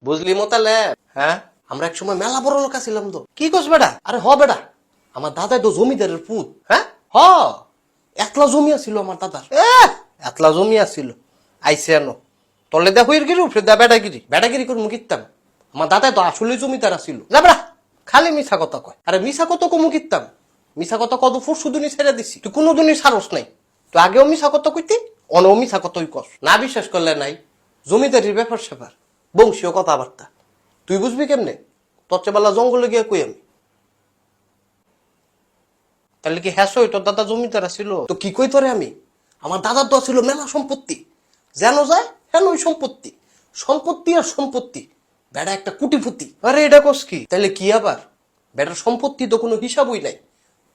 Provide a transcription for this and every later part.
বুঝলি মোতালে? হ্যাঁ, আমরা এক সময় মেলা বড় লোক ছিলাম তো। কি কস বেটা? আরে হ বেটা, আমার দাদাই তো জমিদারের পুত। হ্যাঁ হ, একলা জমি আছিল আমার দাদার। একলা জমি আছিল, আইসে আনো তলে দা হইর গিরি উঠে দা বেটাগিরি বেটাগিরি করে মুখিতাম। আমার দাদাই তো আসলে জমিদার আছিল। যা বেড়া, খালি মিছা কথা কয়। আরে মিছা কত কমু কিতাম, মিছা কথা কত ফুট শুধুনি ছেড়ে দিছি, তুই কোনোদিনই সারস নাই। তুই আগেও মিছা কথা কইতি, অনেও মিছা কথাই কস। না বিশ্বাস করলে নাই, জমিদারির ব্যাপার স্যাপার, বংশীয় কথাবার্তা তুই বুঝবি কেমনে? তোর চেয়ে জঙ্গলে গিয়ে কই আমি। তাহলে কি হ্যাঁ তোর দাদা জমিদার ছিল তো কি কই তোরে আমি? আমার দাদার তো ছিল মেলা সম্পত্তি, যেন যায় হেন ওই সম্পত্তি, সম্পত্তি আর সম্পত্তি। বেড়া একটা কুটিপতি। আরে এটা কস কি? তাহলে কি আবার? বেটার সম্পত্তি তো কোনো হিসাবই নাই।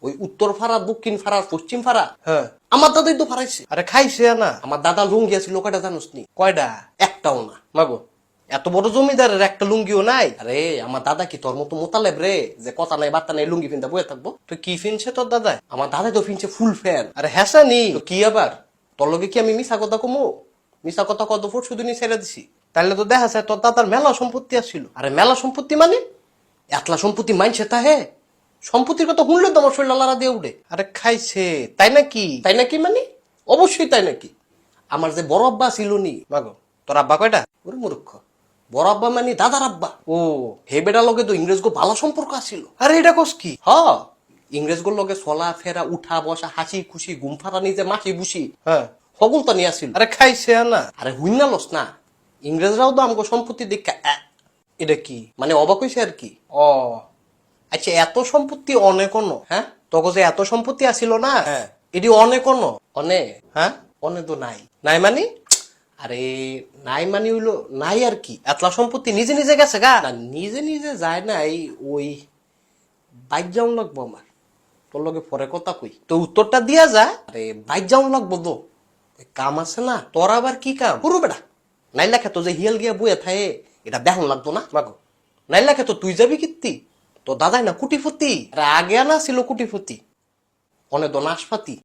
ওই উত্তর ফাড়া, দক্ষিণ ফাড়া, পশ্চিম ফাড়া, হ্যাঁ আমার দাদাই তো ফাড়াইছে। আরে খাইছে না, আমার দাদা লুঙ্গি আছিল কয়টা জানোস নি? কয়টা? একটাও না মাগো। এত বড় জমিদারের একটা লুঙ্গিও নাই। আরে আমার দাদা কি তোর মতো মোতালেব রে, যে কথা নাই বার্তা নাই লুঙ্গি ফিনতে বয়ে থাকবো? তুই কি ফিনছে তোর দাদা? আমার দাদাই তো ফিনছে ফুল ফ্যান। আরে হ্যাঁ নি তো কি আবার? তোর লগে কি আমি মিছা কথা কমু? মিছা কথা কত ফুট শুধু নি ছেড়ে দিছি। তাহলে তো দেখা যায় তোর দাদার মেলা সম্পত্তি আসছিল। আরে মেলা সম্পত্তি মানে একলা সম্পত্তি মানছে তা হে? সম্পত্তির কথা শুনলে তো আমার শরীর লালা দিয়ে উঠে। আরে খাইছে তাই নাকি? তাই নাকি মানে অবশ্যই তাই নাকি। আমার যে বড় আব্বা ছিল নি মাগো, তোর আব্বা কয়টা? ওরে মূর্খ, বড় আব্বা মানে দাদার আব্বা। ও হে বেটার লগে তো ইংরেজগো ভালো সম্পর্ক আছিল। আরে এটা কস কি? হ, ইংরেজগুর লগে চলা ফেরা, উঠা বসা, হাসি খুশি, ঘুম ফাটা, নিজে মাছি বুসি, হ্যাঁ সকল তো নিয়ে আসছিল। আরে খাইছে না? আরে হুইনা লস না, ইংরেজরাও তো আমাকে সম্পত্তি দেখা এটা কি মানে অবাক হয়েছে আর কি। ও আচ্ছা, এত সম্পত্তি অনেক অন্য, হ্যাঁ তোকে যে এত সম্পত্তি আসিল না, হ্যাঁ এটি অনেক অন্য অনেক, হ্যাঁ অনেক তো নাই। নাই মানে? আরে নাই মানে হইলো নাই আর কি। এতলা সম্পত্তি নিজে নিজে গেছে গা না? নিজে নিজে যায় নাই, ওই বাইক যাওন লাগবো আমার। তোর লগে পরে কথা কই, তো উত্তরটা দিয়া যা। আরে বাইক যাওন লাগবো তো, কাম আছে না। তোর আবার কি কাম? পুরো বেটা নাইলা খেতো যে হিয়াল গিয়া বইয়া থায়ে, এটা বেহন লাগতো না মাগো। নাইলা খেতো তুই যাবি কীর্তি, তো দাদাই না কুটিপতি। আরে আগে না ছিল কুটিপতি, অনেক তো নাশপাতি।